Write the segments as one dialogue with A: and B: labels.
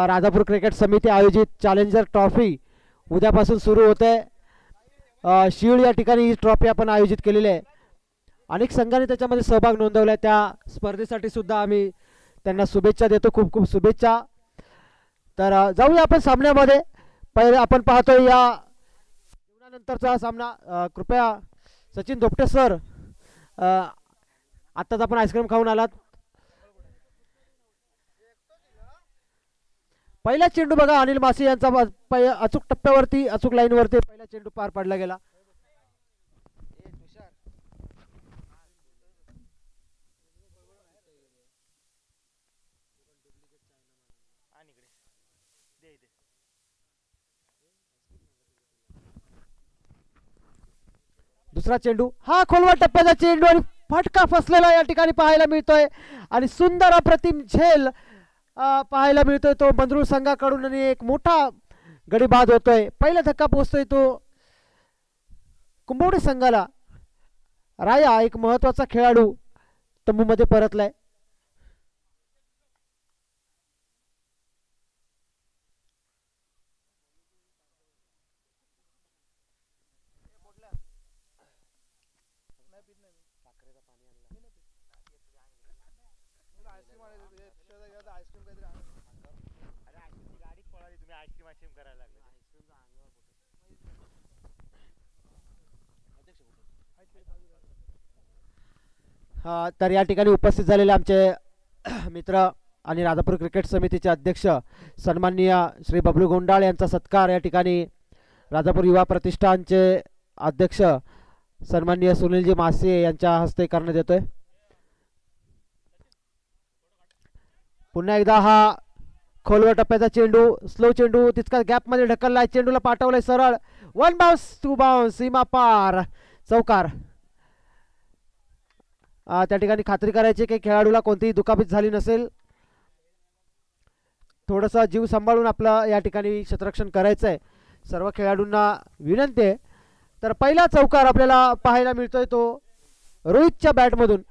A: Rajapur cricket समिती आयोजित challenger trophy उद्यापासून सुरू होते। शिळ या ठिकाणी ही ट्रॉफी आपण आयोजित केलेली आहे। अनेक संघांनी त्याच्यामध्ये सहभाग नोंदवला आहे। त्या स्पर्धेसाठी सुद्धा आम्ही त्यांना शुभेच्छा देतो, खूप खूप शुभेच्छा। तर जाऊया आपण सामन्यामध्ये। पहिले आपण पाहतोय या जेवणानंतरचा सामना। कृपया सचिन धोपटे सर, आत्ताच आपण आईस्क्रीम खाऊन आलात। पहिला चेंडू बघा अनिल मासी यांचा अचूक टप्प्यावरती, अचूक लाईनवरती पहिला चेंडू पार पाडला गेला। दुसरा चेंडू, हा खोलवर टप्प्याचा चेंडू आणि फटका फसलेला या ठिकाणी पाहायला मिळतोय आणि सुंदर अप्रतिम झेल पाहायला मिळतोय तो मंदरूळ संघाकडून आणि एक मोठा गडी बाद होतोय। पहिला धक्का पोहोचतोय तो कुंभवडे संघाला। राया एक महत्वाचा खेळाडू तंबूमध्ये परतलाय। तर या ठिकाणी उपस्थित झालेले आमचे मित्र आणि राजापूर क्रिकेट समितीचे अध्यक्ष सन्माननीय श्री बबलू गोंडाळ यांचा सत्कार या ठिकाणी राजापूर युवा प्रतिष्ठानचे अध्यक्ष सन्माननीय सुनीलजी मासे यांच्या हस्ते करण्यात येतोय। पुन्हा एकदा हा खोलवर टप्प्याचा चेंडू, स्लो चेंडू तितका गॅप मध्ये ढकललाय, चेंडूला पाठवलंय सरळ, वन बाउन्स टू बाउन्स, सीमा पार, चौकार। त्या ठिकाणी खात्री करायची की खेळाडूला कोणतीही दुखापत झाली नसेल। थोडंसं जीव सांभाळून आपलं या ठिकाणी क्षेत्ररक्षण करायचं आहे, सर्व खेळाडूंना विनंती आहे। तर पहिला चौकार आपल्याला पाहायला मिळतोय तो रोहितच्या बॅटमधून।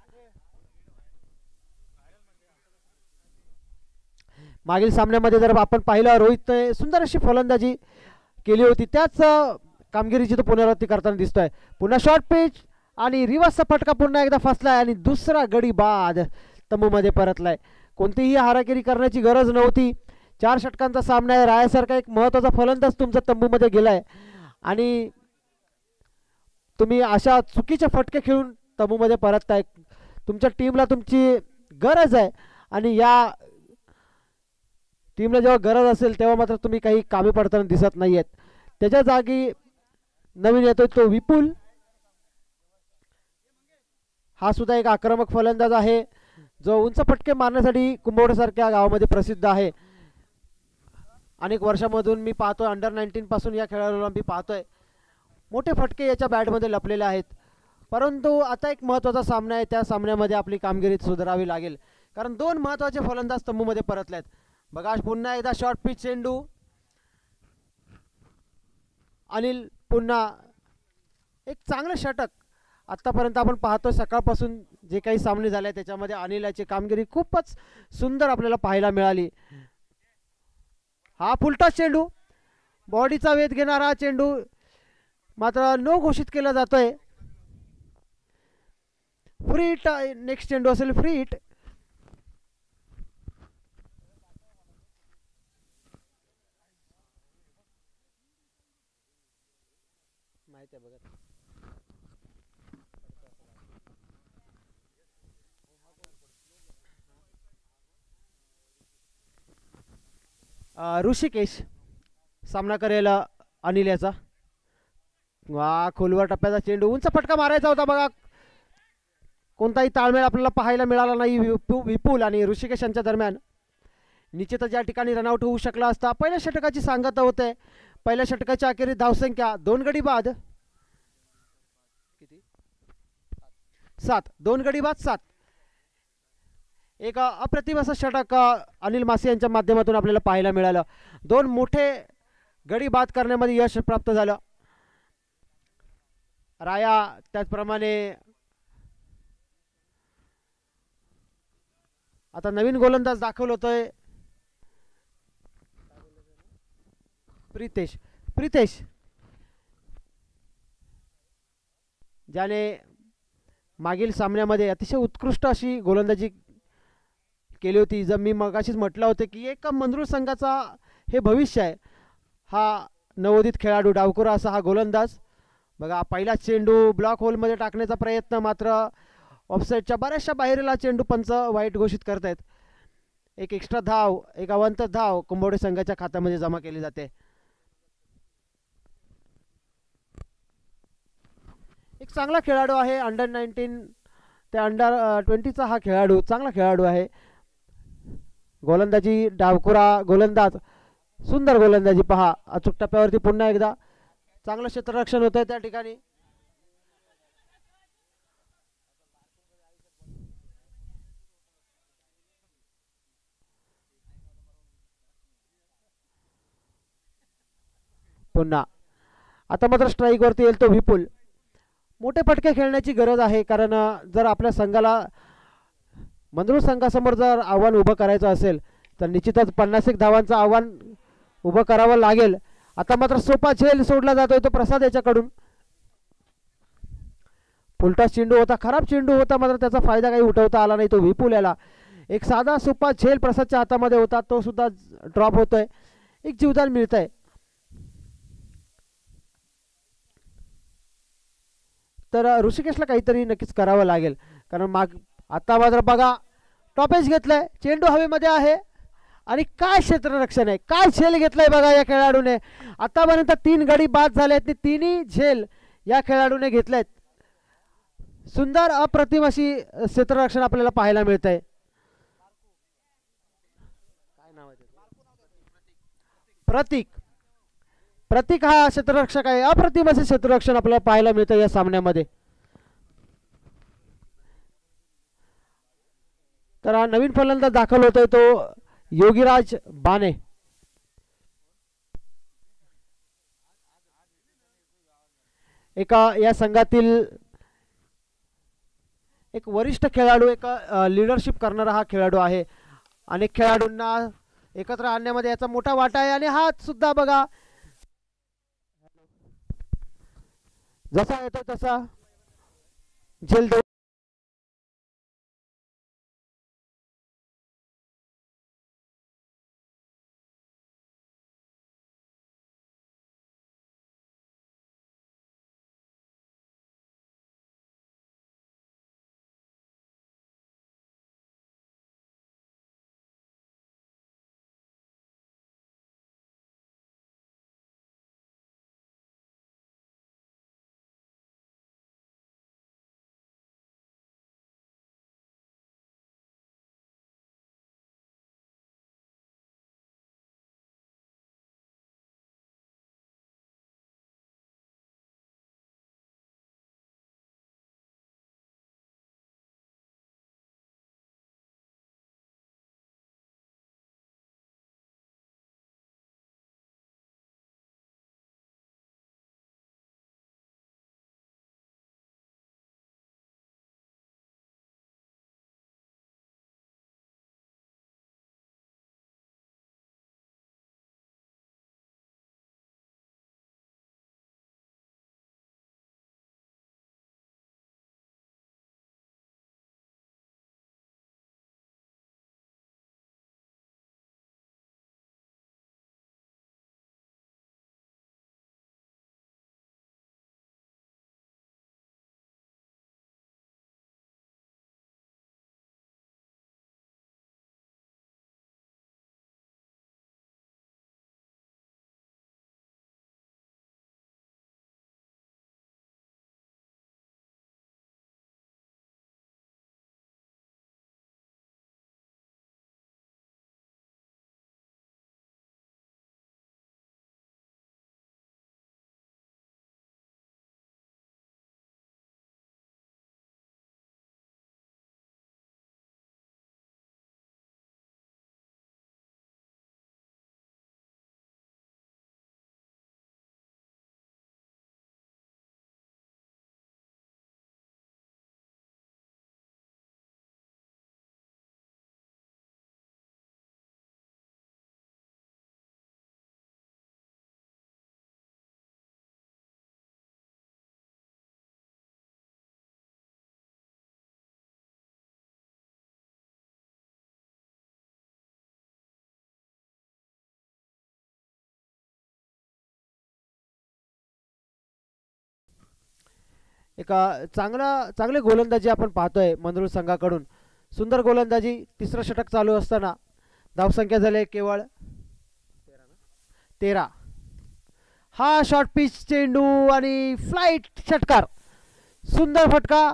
A: मागील सामन्यामध्ये जर आपण पाहिलं रोहितने सुंदर अशी फलंदाजी केली होती, त्याच कामगिरीची तो पुनरावृत्ती करताना दिसतोय। पुन्हा शॉर्ट पिच आणि रिव्हर्सचा फटका पुन्हा एकदा फसलाय आणि दुसरा गडी बाद तंबूमध्ये परतलाय। कोणतीही हाराकिरी करण्याची गरज नव्हती। 4 षटकांचा सामना आहे। रायासारखा एक महत्त्वाचा फलंदाज तुमचा तंबूमध्ये गेलाय आणि तुम्ही अशा चुकीचे फटके खेळून तंबूमध्ये परतताय। तुमच्या टीमला तुमची गरज आहे आणि या टीमला जेव्हा गरज असेल तेव्हा मात्र तुम्ही काही कामी पडताना दिसत नाहीयेत। त्याच्या जागी नवीन येतोय तो विपुल, हा सुद्धा एक आक्रमक फलंदाज आहे जो उंच फटके मारण्यासाठी कुंभवडेसारख्या गावामध्ये प्रसिद्ध आहे। अनेक वर्षांमधून मी पाहतोय, अंडर 19 पासून या खेळाडूला मी पाहतोय, मोठे फटके याच्या बॅटमध्ये लपलेले आहेत। परंतु आता एक महत्त्वाचा सामना आहे, त्या सामन्यामध्ये आपली कामगिरी सुधारावी लागेल कारण 2 महत्त्वाचे फलंदाज तंबूमध्ये परतलेत। बघा पुन्हा एकदा शॉर्ट पिच चेंडू, अनिल पुन्हा एक चांगलं षटक। आतापर्यंत आपण पाहतोय सकाळपासून जे काही सामने झाले त्याच्यामध्ये अनिलाची कामगिरी खूपच सुंदर आपल्याला पाहायला मिळाली। हा फुलटॉस चेंडू, बॉडीचा वेध घेणारा चेंडू मात्र नो घोषित केला जातोय। फ्री हिट, नेक्स्ट चेंडू असेल फ्री हिट। माहिती आहे बघा ऋषिकेश सामना करेल अनिल याचा। वा, खोलवर टप्प्याचा चेंडू, उंच फटका मारायचा होता बघा, कोणताही ताळमेळ आपल्याला पाहायला मिळाला नाही विपुल आणि ऋषिकेश यांच्या दरम्यान। निश्चितच या ठिकाणी रनआउट होऊ शकला असता। पहिल्या षटकाची सांगता होते, पहिल्या षटकाच्या अखेरीस धावसंख्या 2 गडी बाद, किती 7, 2 गडी बाद 7। एक अप्रतिम असं षटक अनिल मासे यांच्या माध्यमातून आपल्याला पाहायला मिळालं। 2 मोठे गडी बाद करण्यामध्ये यश प्राप्त झालं। राया त्याचप्रमाणे आता नवीन गोलंदाज दाखल होतोय प्रितेश प्रितेश ज्याने मागील सामन्यामध्ये अतिशय उत्कृष्ट अशी गोलंदाजी केली होती. जर मी मगाशीच म्हटलं होतं की एक मंजूर संघाचा हे भविष्य आहे हा नवोदित खेळाडू डावकुरा असा हा गोलंदाज. बघा पहिला चेंडू ब्लॉक होलमध्ये टाकण्याचा प्रयत्न, मात्र ऑफसाईडच्या बऱ्याचशा बाहेरला चेंडू पंच वाईट घोषित करतायत. एक एक्स्ट्रा धाव, एक अवंत धाव कुंभवडे संघाच्या खात्यामध्ये जमा केली जाते. एक चांगला खेळाडू आहे, अंडर 19 ते अंडर 20चा हा खेळाडू चांगला खेळाडू आहे. गोलंदाजी डावकुरा गोलंदाज, सुंदर गोलंदाजी पहा. अचूक टप्प्यावरती पुन्हा एकदा चांगलं क्षेत्ररक्षण होतंय त्या ठिकाणी. पुन्हा आता मात्र स्ट्राईकवरती येईल तो विपुल. मोठे फटके खेळण्याची गरज आहे, कारण जर आपल्या संघाला मंजूर संघासमोर जर आव्हान उभं करायचं असेल तर निश्चितच 50 धावांचं आव्हान उभं करावं लागेल. आता मात्र सोपा झेल सोडला जातोय तो प्रसाद याच्याकडून. फुलटा चेंडू होता, खराब चेंडू होता, मात्र त्याचा फायदा काही उठवता आला नाही तो विपुल याला. एक साधा सोपा झेल प्रसादच्या हातामध्ये होता, तो सुद्धा ड्रॉप होतोय. एक जीवदान मिळतंय. तर ऋषिकेशला काहीतरी नक्कीच करावं लागेल, कारण आता मात्र बघा टॉपेज घेतलंय, चेंडू हवेमध्ये आहे आणि काय क्षेत्ररक्षण आहे, काय झेल घेतलाय बघा या खेळाडूने. आतापर्यंत 3 गडी बाद झाले आहेत, तिन्ही झेल या खेळाडूने घेतलेत. सुंदर अप्रतिम अशी क्षेत्ररक्षण आपल्याला पाहायला मिळतंय. काय नाव आहे प्रतीक. प्रतीक हा क्षेत्ररक्षक आहे. अप्रतिम असे क्षेत्ररक्षण आपल्याला पाहायला मिळतं या सामन्यामध्ये. तर हा नवीन फलंदाज दाखल होतोय तो योगीराज बाने. एका या संघातील एक वरिष्ठ खेळाडू, एक लीडरशिप करणारा हा खेळाडू आहे. अनेक खेळाडूंना एकत्र आणण्यामध्ये याचा मोठा वाटा आहे. आणि हा सुद्धा बघा जसा येतो तसा झेल एका चांगले गोलंदाजी आपण पाहतोय मंगळूर संघाकडून. सुंदर गोलंदाजी. तिसरं षटक चालू असताना धावसंख्या झाली केवळ 13. हा शॉर्ट पिच चेंडू आणि फ्लाइट षटकार. सुंदर फटका.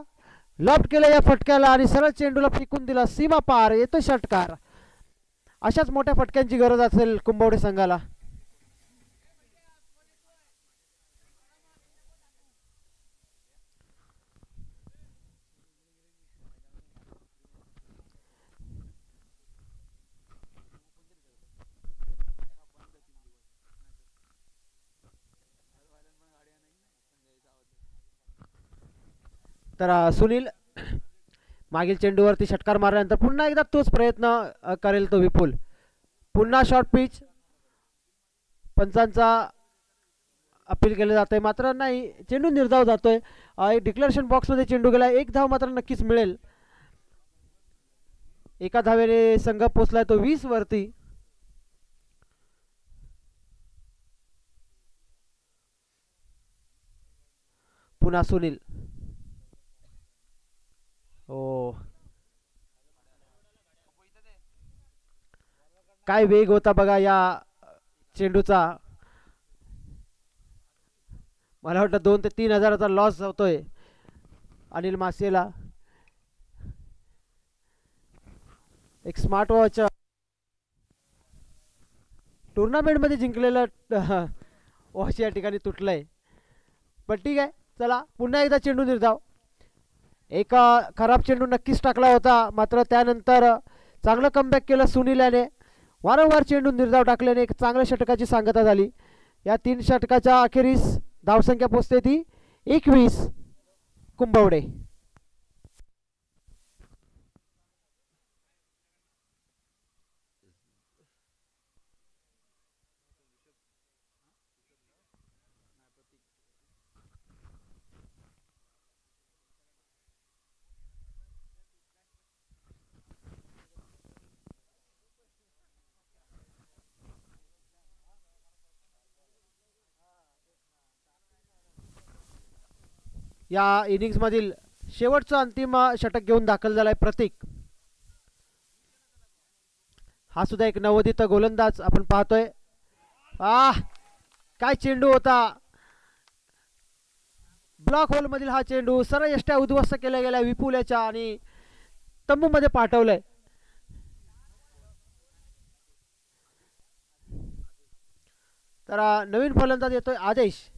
A: लॉफ्ट केला या फटक्याला आणि सरळ चेंडूला फेकून दिला सीमा पार. येतो षटकार. अशाच मोठ्या फटक्यांची गरज असेल कुंभवडे संघाला. तर सुनील मागील चेंडूवरती षटकार मारल्यानंतर पुन्हा एकदा तोच प्रयत्न करेल तो विपुल. पुन्हा शॉर्ट पिच. पंचांचा अपील केलं जातंय मात्र नाही. चेंडू निर्धाव जातोय. डिक्लेरेशन बॉक्समध्ये चेंडू गेला. एक धाव मात्र नक्कीच मिळेल. एका धावेने संघ पोचलाय तो 20 वरती. पुन्हा सुनील. ओ काय वेग होता बघा या चेंडूचा. मला वाटतं 2 ते 3 हजाराचा लॉस होतोय अनिल मासेला. एक स्मार्ट वॉच टुर्नामेंटमध्ये जिंकलेलं वॉच या ठिकाणी तुटलंय. पण ठीक आहे चला पुन्हा एकदा चेंडू निर्धाव. एक खराब चेंडू नक्कीच टाकला होता मात्र त्यानंतर चांगलं कमबॅक केलं सुनील याने. वारंवार चेंडू निर्धाव टाकल्याने एक चांगल्या षटकाची सांगता झाली. या 3 षटकाच्या अखेरीस धावसंख्या पोचते ती 21 कुंभवडे. या इनिंग्स मधील शेवटचं अंतिम षटक घेऊन दाखल झालाय प्रतीक. हा सुद्धा एक नवोदित गोलंदाज आपण पाहतोय. काय चेंडू होता. ब्लॉक होल मधील हा चेंडू सरळ यष्ट्या उद्ध्वस्त केल्या गेल्या विपुल्याच्या आणि तंबू मध्ये पाठवलंय. तर नवीन फलंदाज येतोय आदेश.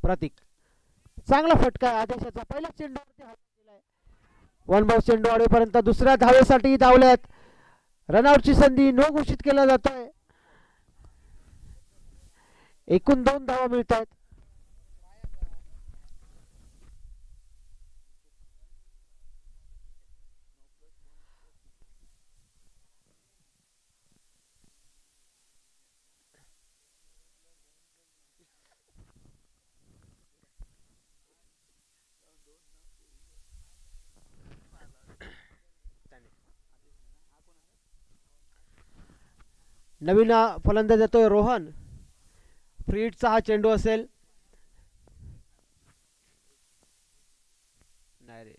A: प्रतीक. चांगला फटका आदेशाचा. पहिला चेंडूवरती हल्ला केलाय. 1 बाउंस चेंडू आडेपर्यंत दुसऱ्या धावेसाठी धावल्यात. रनआउटची संधी नो घोषित केला जातोय. एकूण 2 धावा मिळत आहेत. नवीन फलंदाज येतोय रोहन. फ्रीडचा हा चेंडू असेल. नाही रे.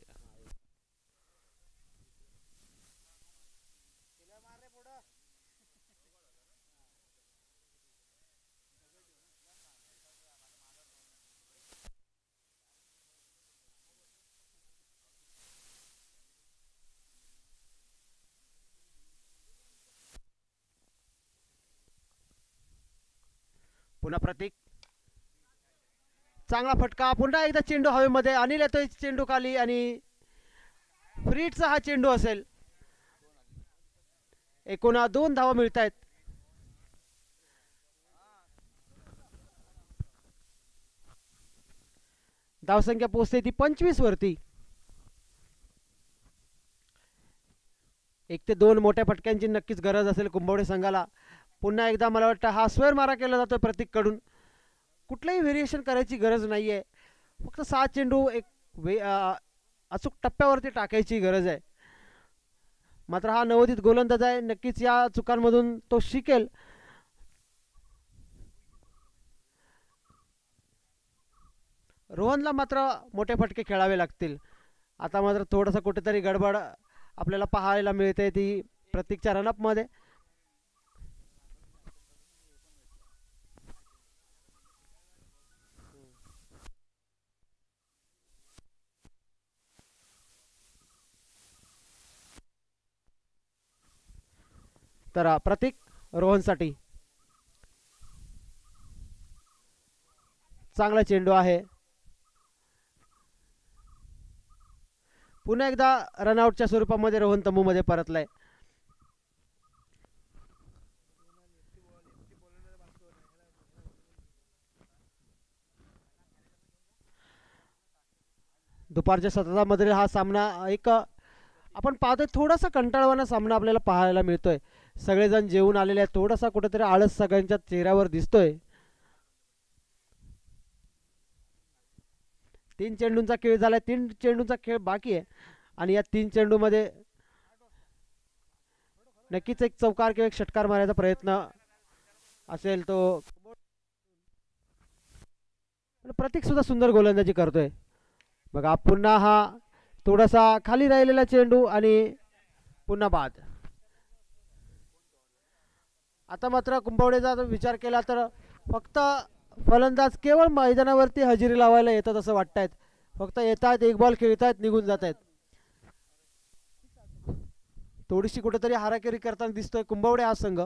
A: पुन्हा प्रतीक. चांगला फटका. पुन्हा एकदा चेंडू हवेमध्ये. अनिल येतोय चेंडू खाली आणि फ्रीडचा हा चेंडू असेल. एकूण 2 धावा मिळत आहेत. धावसंख्या पोहोचते ती 25 वरती. 1 ते 2 मोठ्या फटक्यांची नक्कीच गरज असेल कुंभवडे संघाला. पुन्हा एकदा मला वाटतं हा स्क्वेअर मारा केला जातो प्रतीककडून. कुठलंही व्हेरिएशन करायची गरज नाही आहे, फक्त 6 चेंडू एक अचूक टप्प्यावरती टाकायची गरज आहे. मात्र हा नवोदित गोलंदाज आहे, नक्कीच या चुकांमधून तो शिकेल. रोहनला मात्र मोठे फटके खेळावे लागतील. आता मात्र थोडंसं कुठेतरी गडबड आपल्याला पाहायला मिळते ती प्रतीकच्या रनअपमध्ये. तर प्रतीक रोहनसाठी चांगला चेंडू आहे. पुन्हा एकदा रनआउटच्या स्वरूपामध्ये रोहन तंबूमध्ये परतलाय. दुपारच्या सत्रामधील हा सामना एक आपण पाहतोय थोडासा कंटाळवाणा सामना आपल्याला पाहायला मिळतोय. सगळेजण जेवून आलेले आहेत, थोडासा कुठेतरी आळस सगळ्यांच्या चेहऱ्यावर दिसतोय. 3 चेंडूंचा खेळ झालाय, 3 चेंडूंचा खेळ बाकी आहे आणि या 3 चेंडूमध्ये नक्कीच एक चौकार किंवा एक षटकार मारायचा प्रयत्न असेल तो. प्रतीक सुद्धा सुंदर गोलंदाजी करतोय बघा. पुन्हा हा थोडासा खाली राहिलेला चेंडू आणि पुन्हा बाद. आता मात्र कुंभवडेचा विचार केला तर फक्त फलंदाज केवळ मैदानावरती हजेरी लावायला येतात असं वाटतायत. फक्त येतात, एक बॉल खेळतायत, निघून जात आहेत. थोडीशी कुठेतरी हाराकिरी करताना दिसतोय कुंभवडे हा संघ.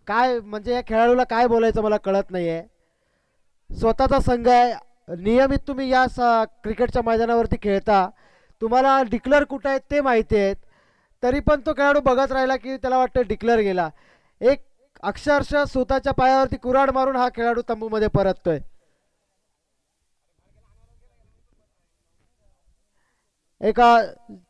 A: काय म्हणजे या खेळाडूला काय बोलायचं मला कळत नाहीये. स्वतःचा संघ आहे, नियमित तुम्ही या क्रिकेटच्या मैदानावरती खेळता, तुम्हाला डिक्लेअर कुठं आहेत ते माहिती आहेत, तरी पण तो खेळाडू बघत राहिला की त्याला वाटतं डिक्लेअर गेला. एक अक्षरशः स्वतःच्या पायावरती कुऱ्हाड मारून हा खेळाडू तंबूमध्ये परततोय. एक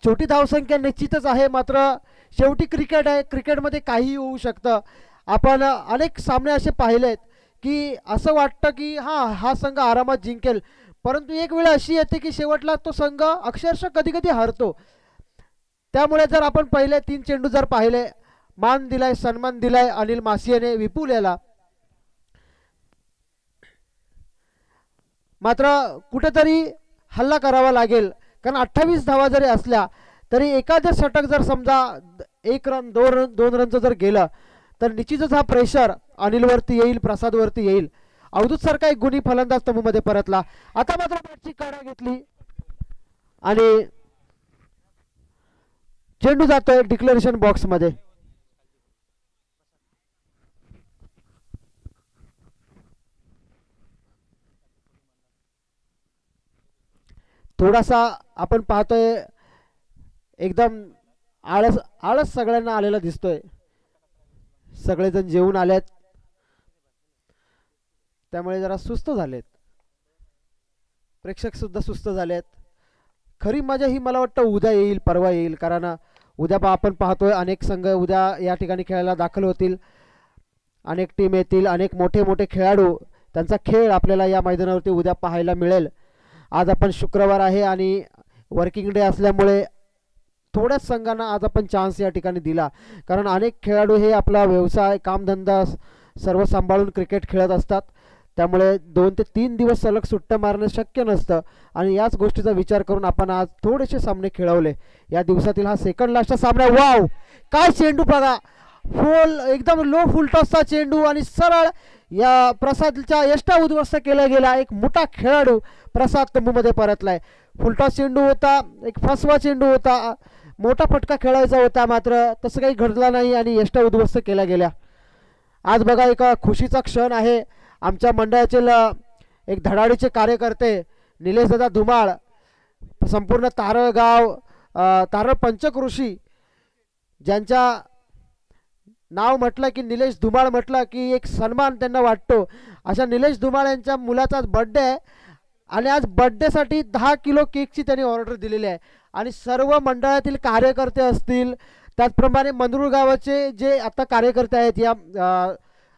A: छोटी धावसंख्या निश्चितच आहे, मात्र शेवटी क्रिकेट आहे, क्रिकेटमध्ये काहीही होऊ शकतं. आपण अनेक सामने असे पाहिलेत की असं वाटतं की हां हा संघ आरामात जिंकेल, परंतु एक वेळ अशी येते की शेवटला तो संघ अक्षरशः कधी कधी हरतो. त्यामुळे जर आपण पहिले 3 चेंडू जर पाहिले, मान दिलाय, सन्मान दिलाय अनिल मासियाने विपुल याला, मात्र कुठेतरी हल्ला करावा लागेल. कारण 28 धावा जरी असल्या तरी एखादं षटक जर समजा 1 रन 2 रनचं जर गेलं तर निश्चितच हा प्रेशर अनिलवरती येईल, प्रसादवरती येईल. अवधूत सारखा एक गुणी फलंदाज तंबूमध्ये परतला. आता मात्र बॅटची काढा घेतली आणि चेंडू जातोय डिक्लेरेशन बॉक्समध्ये. थोडासा आपण पाहतोय एकदम आळस आळस सगळ्यांना आलेला दिसतोय. सगळेजण जेवून आलेत, त्यामुळे जरा सुस्त झालेत, प्रेक्षक सुद्धा सुस्त झालेत. खरी मजा ही मला वाटतं उद्या येईल, परवा येईल. कारण उद्या आपण पाहतोय अनेक संघ उद्या या ठिकाणी खेळायला दाखल होतील, अनेक टीम येतील, अनेक मोठे मोठे खेळाडू, त्यांचा खेळ आपल्याला या मैदानावरती उद्या पाहायला मिळेल. आज आपण शुक्रवार आहे आणि वर्किंग डे असल्यामुळे थोड्याच संघांना आज आपण चान्स या ठिकाणी दिला. कारण अनेक खेळाडू हे आपला व्यवसाय, कामधंदा सर्व सांभाळून क्रिकेट खेळत असतात, त्यामुळे 2 ते 3 दिवस सलग सुट्ट्या मारणं शक्य नसतं. आणि याच गोष्टीचा विचार करून आपण आज थोडेसे सामने खेळवले. या दिवसातील हा सेकंड लास्टचा सामना. वाव, काय चेंडू बघा, फुल एकदम लो फुलटॉसचा चेंडू आणि सरळ या प्रसादच्या यष्टा उद्ध्वस्त केला गेला. एक मोठा खेळाडू प्रसाद तंबूमध्ये परतलाय. फुलटॉस चेंडू होता, एक फसवा चेंडू होता, मोठा फटका खेळायचा होता, मात्र तसं काही घडलं नाही आणि यष्टा उद्ध्वस्त केल्या गेल्या. आज बघा एक खुशीचा क्षण आहे. आमच्या मंडळाचे एक धडाडीचे कार्यकर्ते निलेशदादा धुमाळ, संपूर्ण तारळ गाव, तारळ पंचकृषी, ज्यांच्या नाव म्हटलं की निलेश धुमाळ म्हटलं की एक सन्मान त्यांना वाटतो, अशा निलेश धुमाळ यांच्या मुलाचा बड्डे आहे आणि आज बड्डेसाठी 10 किलो केकची त्यांनी ऑर्डर दिलेली आहे. आणि सर्व मंडळातील कार्यकर्ते असतील, त्याचप्रमाणे मंदरूळ गावाचे जे आता कार्यकर्ते आहेत या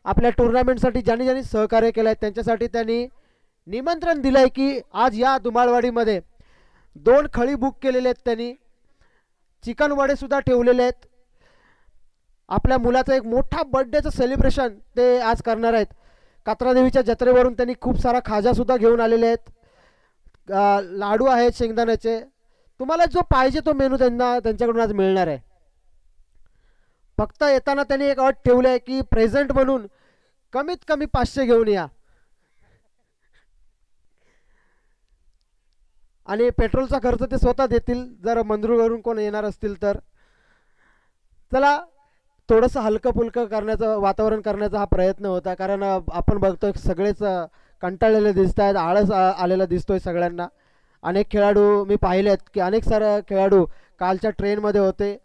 A: आपल्या टुर्नामेंटसाठी ज्यांनी ज्यांनी सहकार्य केलं आहे त्यांच्यासाठी त्यांनी निमंत्रण दिलं आहे की आज या धुमाळवाडीमध्ये 2 खळी बुक केलेले आहेत, त्यांनी चिकन वडेसुद्धा ठेवलेले आहेत. आपल्या मुलाचं एक मोठा बड्डेचं सेलिब्रेशन ते आज करणार आहेत. कात्रादेवीच्या जत्रेवरून त्यांनी खूप सारा खाजासुद्धा घेऊन आलेले आहेत, लाडू आहेत शेंगदाण्याचे. तुम्हाला जो पाहिजे तो मेनू त्यांच्याकडून आज मिळणार आहे. फक्त येताना त्यांनी एक अट ठेवली आहे की प्रेझेंट म्हणून कमीत कमी 500 घेऊन या आणि पेट्रोलचा खर्च ते स्वतः देतील जर मंदरूळवरून कोण येणार असतील तर. चला, थोडंसं हलकं फुलकं करण्याचं वातावरण करण्याचा हा प्रयत्न होता. कारण आपण बघतोय सगळेच कंटाळलेले दिसत आहेत, आळस आलेला दिसतोय सगळ्यांना. अनेक खेळाडू मी पाहिलेत की अनेक सारे खेळाडू कालच्या ट्रेनमध्ये होते,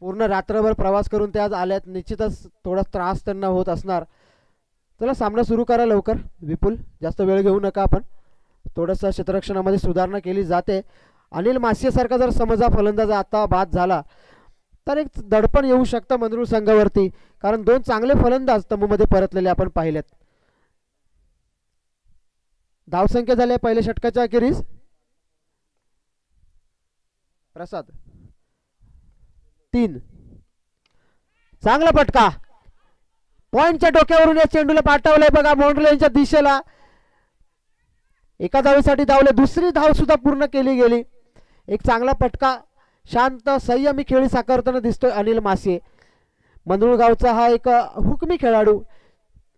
A: पूर्ण रात्रभर प्रवास करून ते आज आल्यात. निश्चितच थोडा त्रास त्यांना होत असणार. चला, सामना सुरू करा लवकर विपुल, जास्त वेळ घेऊ नका. आपण थोडंसं क्षेत्ररक्षणामध्ये सुधारणा केली जाते. अनिल मासियासारखा जर समजा फलंदाज आता बाद झाला तर एक दडपण येऊ शकतं मंगरुळ संघावरती, कारण दोन चांगले फलंदाज तंबूमध्ये परतलेले आपण पाहिलेत. धावसंख्या झाली पहिल्या षटकाच्या अखेरीस. प्रसाद 3. चांगला फटका, पॉइंटच्या डोक्यावरून या चेंडूला पाठवलंय बघा बाउंड्रीच्या दिशेला. एका धावेसाठी धावले, दुसरी धाव सुद्धा पूर्ण केली गेली. एक चांगला फटका, शांत संयमी खेळी साकारताना दिसतोय अनिल मासे. मंदरुळ गावचा हा एक हुकमी खेळाडू,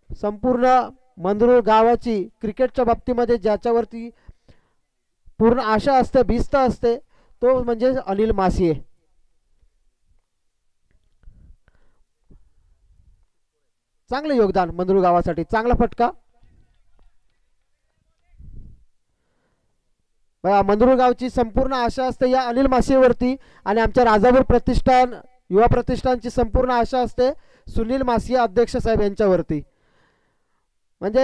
A: संपूर्ण मंदरुळ गावाची क्रिकेटच्या बाबतीमध्ये ज्याच्यावरती पूर्ण आशा असते, भिस्त असते, तो म्हणजे अनिल मासे. चांगले योगदान मंदरुळ गावासाठी, चांगला फटका. मंदरुळ गावची संपूर्ण आशा असते या अनिल मासेवरती, आणि आमच्या राजापूर प्रतिष्ठान युवा प्रतिष्ठानची संपूर्ण आशा असते सुनील मासे अध्यक्ष साहेब यांच्यावरती. म्हणजे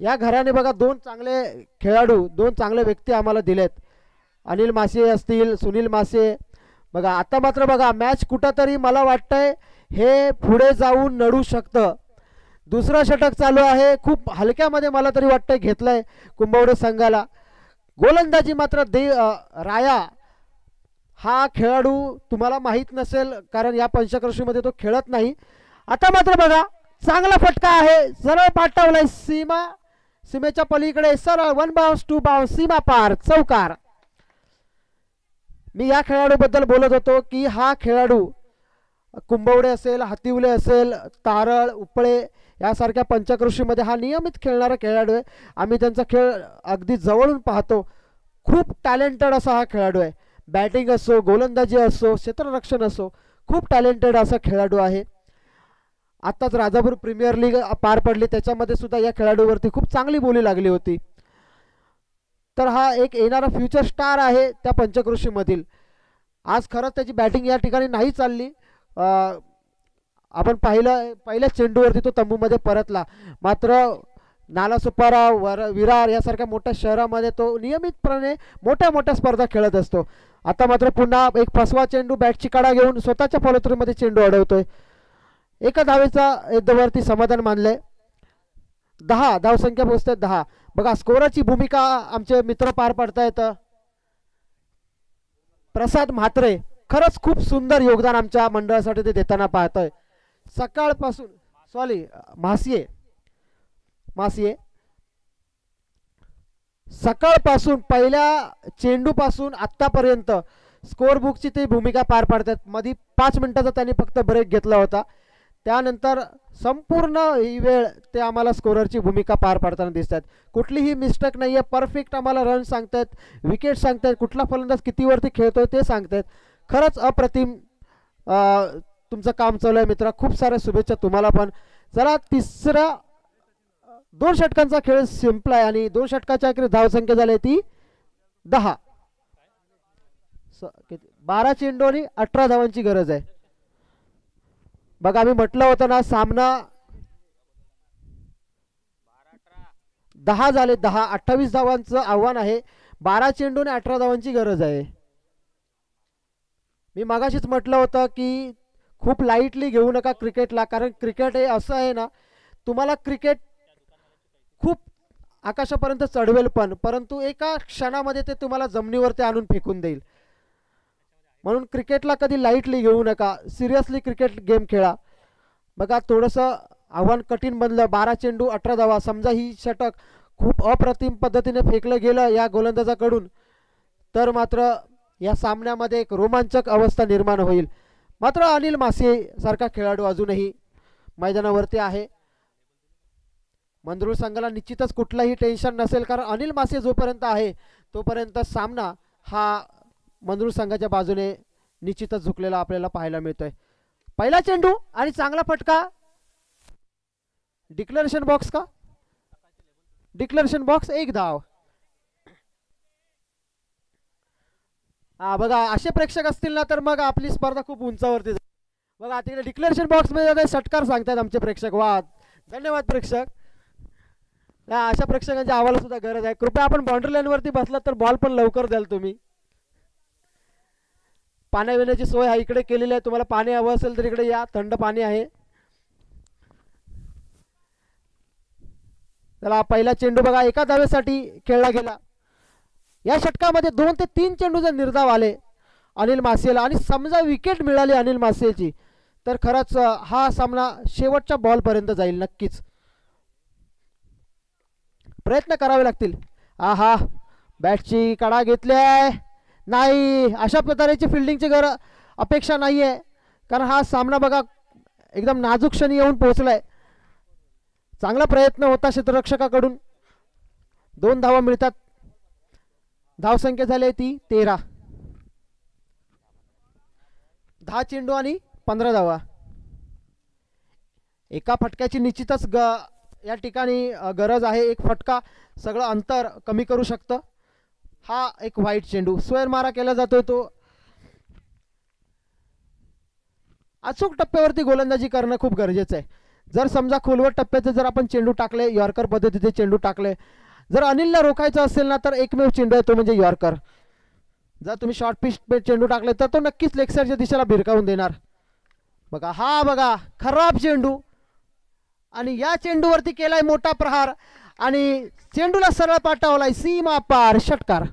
A: या घराने बघा दोन चांगले खेळाडू, दोन चांगले व्यक्ती आम्हाला दिलेत. अनिल मासे असतील, सुनील मासे. बघा आता मात्र बघा मॅच कुठंतरी मला वाटतंय हे पुढे जाऊन नडू शकतं. दुसरा षटक चालू आहे, खूप हलक्यामध्ये मला तरी वाटतंय घेतलंय कुंभवडे संघाला. गोलंदाजी मात्र राया हा खेळाडू तुम्हाला माहीत नसेल, कारण या पंचक्रोशीमध्ये तो खेळत नाही. आता मात्र बघा चांगला फटका आहे, सरळ पाठवलाय सीमेच्या पलीकडे, सरळ 1 बाउन्स 2 बाउन्स, सीमा पार, चौकार. मी या खेळाडूबद्दल बोलत होतो की हा खेळाडू कुंभवडे असेल, हातिवले असेल, तारळ, उपळे यासारख्या पंचक्रोशीमध्ये हा नियमित खेळणारा खेळाडू आहे. आम्ही त्यांचा खेळ अगदी जवळून पाहतो. खूप टॅलेंटेड असा हा खेळाडू आहे. बॅटिंग असो, गोलंदाजी असो, क्षेत्ररक्षण असो, खूप टॅलेंटेड असा खेळाडू आहे. आत्ताच राजापूर प्रीमियर लीग पार पडली, त्याच्यामध्ये सुद्धा या खेळाडूवरती खूप चांगली बोली लागली होती. तर हा एक येणारा फ्युचर स्टार आहे त्या पंचक्रोशीमधील. आज खरंच त्याची बॅटिंग या ठिकाणी नाही चालली. आपण पहिल्या चेंडूवरती तो तंबूमध्ये परतला, मात्र नालासोपारा, विरार यासारख्या मोठ्या शहरामध्ये तो नियमितपणे मोठ्या मोठ्या स्पर्धा खेळत असतो. आता मात्र पुन्हा एक फसवा चेंडू बॅटची कडा घेऊन स्वतःच्या फॉलोथ्रूमध्ये चेंडू अडवतोय. एका धावेचा वरती समाधान मानलंय. 10 धावसंख्या पोहोचते 10. बघा स्कोरची भूमिका आमचे मित्र पार पाडतायत. प्रसाद म्हात्रे खरंच खूप सुंदर योगदान आमच्या मंडळासाठी ते देताना पाहतोय. सकाळपासून मासिये सकाळपासून पहिल्या चेंडूपासून आत्तापर्यंत स्कोर बुकची ते भूमिका पार पाडतात. मध्ये 5 मिनिटाचा त्यांनी फक्त ब्रेक घेतला होता, त्यानंतर संपूर्ण ही वेळ ते आम्हाला स्कोररची भूमिका पार पाडताना दिसतात. कुठलीही मिस्टेक नाही आहे, परफेक्ट आम्हाला रन सांगतात, विकेट सांगतात, कुठला फलंदाज कितीवरती खेळतोय ते सांगतात. खरंच अप्रतिम तुमचं काम चालू आहे मित्रा. खूप साऱ्या शुभेच्छा तुम्हाला पण. चला तिसरा 2 षटकांचा खेळ संपलाय आणि 2 षटकाच्या अखेर धावसंख्या झाली ती 10. 12 चेंडू आणि 18 धावांची गरज आहे. बघा आम्ही म्हटलं होतं ना सामना 10 झाले, 10 28 धावांचं आव्हान आहे. 12 चेंडू आणि 18 धावांची गरज आहे. मी मागाशीच म्हटलं होतं की खूप लाईटली घेऊ नका क्रिकेटला, कारण क्रिकेट हे असं आहे ना, तुम्हाला क्रिकेट खूप आकाशापर्यंत चढवेल परंतु एका क्षणामध्ये ते तुम्हाला जमिनीवरती आणून फेकून देईल. म्हणून क्रिकेटला कधी लाईटली घेऊ नका, सिरियसली क्रिकेट गेम खेळा. बघा थोडंसं आव्हान कठीण बनलं. 12 चेंडू 18 धावा. समजा ही षटक खूप अप्रतिम पद्धतीने फेकलं गेलं या गोलंदाजाकडून, तर मात्र या सामन्यामध्ये एक रोमांचक अवस्था निर्माण होईल. मात्र अनिल मासे सारखा खेळाडू अजूनही मैदानावरती आहे. मंदरुळ संघाला निश्चितच कुठलाही टेन्शन नसेल, कारण अनिल मासे जोपर्यंत आहे तोपर्यंत सामना हा मंदरुळ संघाच्या बाजूने निश्चितच झुकलेला आपल्याला पाहायला मिळतोय. पहिला चेंडू आणि चांगला फटका. डिक्लेरेशन बॉक्स का? डिक्लेरेशन बॉक्स, 1 धाव. बघा असे प्रेक्षक असतील ना तर मग आपली स्पर्धा खूप उंचावरती जाईल. बघा तिकडे डिक्लेरेशन बॉक्स मध्ये षटकार सांगतात आमचे प्रेक्षक. वा धन्यवाद प्रेक्षक. अशा प्रेक्षकांची आम्हाला सुद्धा गरज आहे. कृपया आपण बाउंड्री लाईन वरती बसलात तर बॉल पण लवकर द्याल तुम्ही. पाण्याविण्याची सोय हा इकडे केलेली आहे. तुम्हाला पाणी हवं असेल तर इकडे या, थंड पाणी आहे. त्याला पहिला चेंडू बघा एका धावेसाठी खेळला गेला. या षटकामध्ये 2 ते 3 चेंडू जर निर्धाव आले अनिल मासेला आणि समजा विकेट मिळाली अनिल मासेची तर खरंच हा सामना शेवटच्या बॉलपर्यंत जाईल. नक्कीच प्रयत्न करावे लागतील. आहा, बॅटची कडा घेतली आहे. नाही, अशा प्रकारची फिल्डिंगची अपेक्षा नाही आहे, कारण हा सामना बघा एकदम नाजूक क्षणी येऊन पोहोचलाय. चांगला प्रयत्न होता क्षेत्ररक्षकाकडून. 2 धावा मिळतात. धावसंख्या झाली ती 13. 10 चेंडू आणि 15 धावा. एका फटक्याची निश्चितच या ठिकाणी गरज आहे. एक फटका सगळं अंतर कमी करू शकतं. हा एक वाईट चेंडू, स्क्वेअर मारा केला जातोय. तो अचूक टप्प्यावरती गोलंदाजी करणं खूप गरजेचं आहे. जर समजा खोलवर टप्प्याचे जर आपण चेंडू टाकले, यॉर्कर पद्धतीचे चेंडू टाकले, जर अनिलला रोखायचं असेल ना तर एकमेव चेंडू आहे तो म्हणजे यॉर्कर. जर तुम्ही शॉर्ट पिच चेंडू टाकले तर तो नक्कीच लेग साईडच्या दिशेला भिरकावून देणार. बघा हा बघा खराब चेंडू आणि या चेंडूवरती केलाय मोठा प्रहार आणि चेंडूला सरळ पाठवलाय सीमा पार. षटकार.